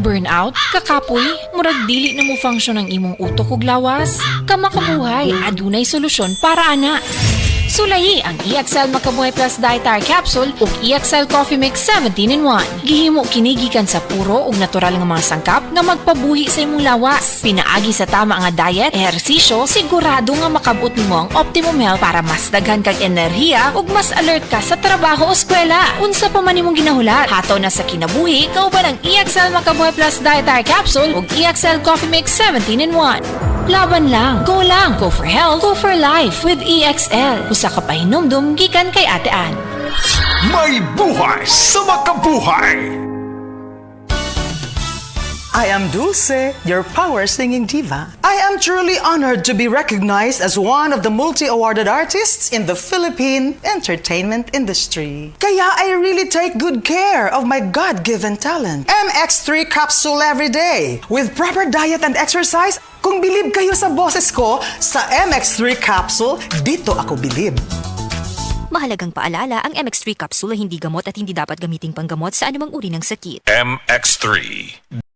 Burnout, kakapoy, murag dili na mo function ang imong utok ug lawas. Kamakabuhay, adunay solusyon para ana. Sulayi ang EXL Makabuhay Plus Dietary Capsule ug EXL Coffee Mix 17-in-1. Gihimo kini gikan sa puro ug natural nga mga sangkap nga magpabuhi sa imong lawas. Pinaagi sa tama nga diet, ehersisyo, sigurado nga makabot nimo ang optimum health para mas daghan kag enerhiya ug mas alert ka sa trabaho o eskwela. Unsa pa man imong ginahulat, hataw na sa kinabuhi kauban ang EXL Makabuhay Plus Dietary Capsule ug EXL Coffee Mix 17-in-1. Laban lang, go for health, go for life with EXL. Usa ka pahinumdum gikan kay Ate Ann. May buhay sa makabuhay! I am Dulce, your power singing diva. I am truly honored to be recognized as one of the multi-awarded artists in the Philippine entertainment industry. Kaya I really take good care of my God-given talent. MX3 capsule every day. With proper diet and exercise, kung bilib kayo sa boses ko, sa MX3 capsule, dito ako bilib. Mahalagang paalala, ang MX3 capsule ay hindi gamot at hindi dapat gamiting panggamot sa anumang uri ng sakit. MX3.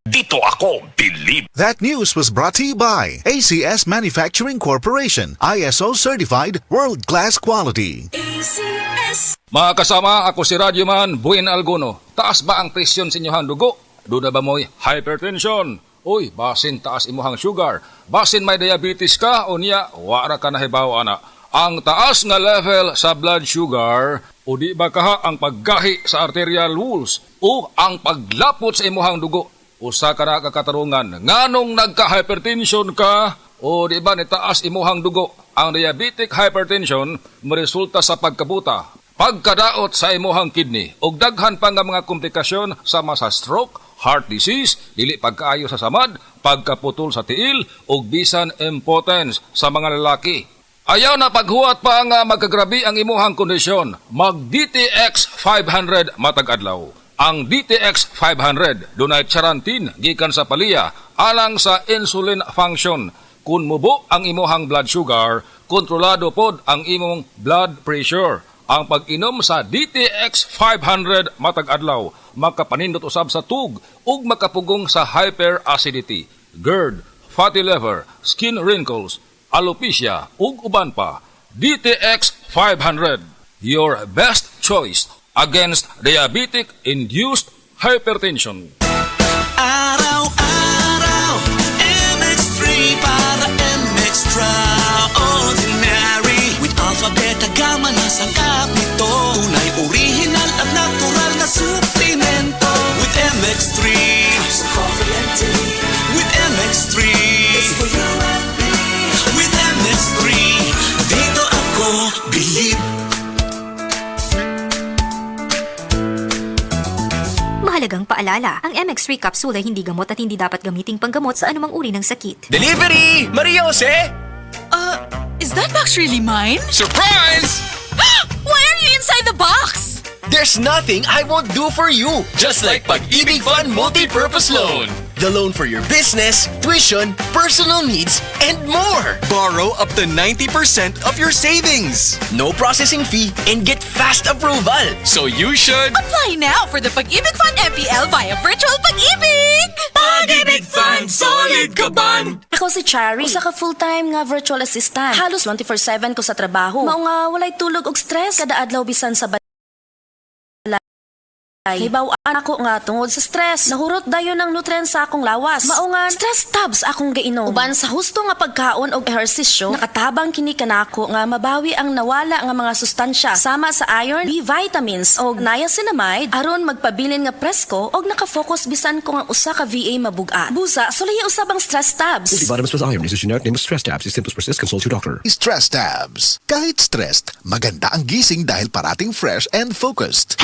Dito ako bilib. That news was brought to you by ACS Manufacturing Corporation, ISO certified world-class quality. Mga kasama, ako si Radyoman Buin Alguno. Taas ba ang presyon sa inyong dugo? Doon na ba mo'y hypertension? Uy, basin taas imuhang sugar. Basin may diabetes ka o niya, wara ka nahibaw ana. Ang taas nga level sa blood sugar o di ba kaha ang paggahi sa arterial walls o ang paglapot sa imuhang dugo. Usa ka na kakatarungan, nganong nagka-hypertension ka o di ba nitaas imuhang dugo. Ang diabetic hypertension maresulta sa pagkabuta, pagkadaot sa imuhang kidney ug daghan pa nga mga komplikasyon sama sa stroke, heart disease, dili pagkaayo sa samad, pagkaputol sa tiil ug bisan impotence sa mga lalaki. Ayaw na paghuwat pa nga magkagrabi ang imuhang kondisyon. Mag DTX 500 matag adlaw. Ang DTX 500 dunay charantin gikan sa palya alang sa insulin function. Kun mubo ang imuhang blood sugar, kontrolado pod ang imong blood pressure. Ang pag-inom sa DTX 500 matag adlaw makapanindot usab sa tug ug makapugong sa hyperacidity, GERD, fatty liver, skin wrinkles, alopecia ug uban pa. DTX 500, your best choice against diabetic-induced hypertension. Araw-araw, MX3 para MX-Traordinary. With alpha, beta, gamma na sangkap nito. Tunay, original at natural na suplemento. With MX3, coffee and tea. With MX3, it's for you and me. With MX3, dito ako bilib. Mahalagang paalala, ang MX3 capsule ay hindi gamot at hindi dapat gamiting panggamot sa anumang uri ng sakit. Delivery! Maria Jose! Is that box really mine? Surprise! Why are you inside the box? There's nothing I won't do for you. Just like Pag-ibig Fund Multi-Purpose Loan. The loan for your business, tuition, personal needs, and more. Borrow up to 90% of your savings. No processing fee and get fast approval. So you should... Apply now for the Pag-ibig Fund MPL via Virtual Pag-ibig! Pag-ibig Fund, solid ka ban! Ako si Chari, usa ka full-time nga virtual assistant. Halos 24/7 ko sa trabaho. Mao nga walay tulog og stress kada adlaw bisan sa Hibawaan ako nga tungod sa stress. Nahurot dayon ng nutrients sa akong lawas. Maungan, stress tabs akong gainom. Uban sa husto nga pagkaon og ehersisyo, nakatabang kini kanako nga mabawi ang nawala nga mga sustansya sama sa iron, B vitamins og niacinamide aron magpabilin nga presko og nakafocus bisan ko nga usa ka VA mabugat. Busa, sulay usab ang stress tabs. Multivitamins plus iron is a generic name of stress tabs. If symptoms persist, consult your doctor. Stress tabs. Kahit stressed, maganda ang gising dahil parating fresh and focused.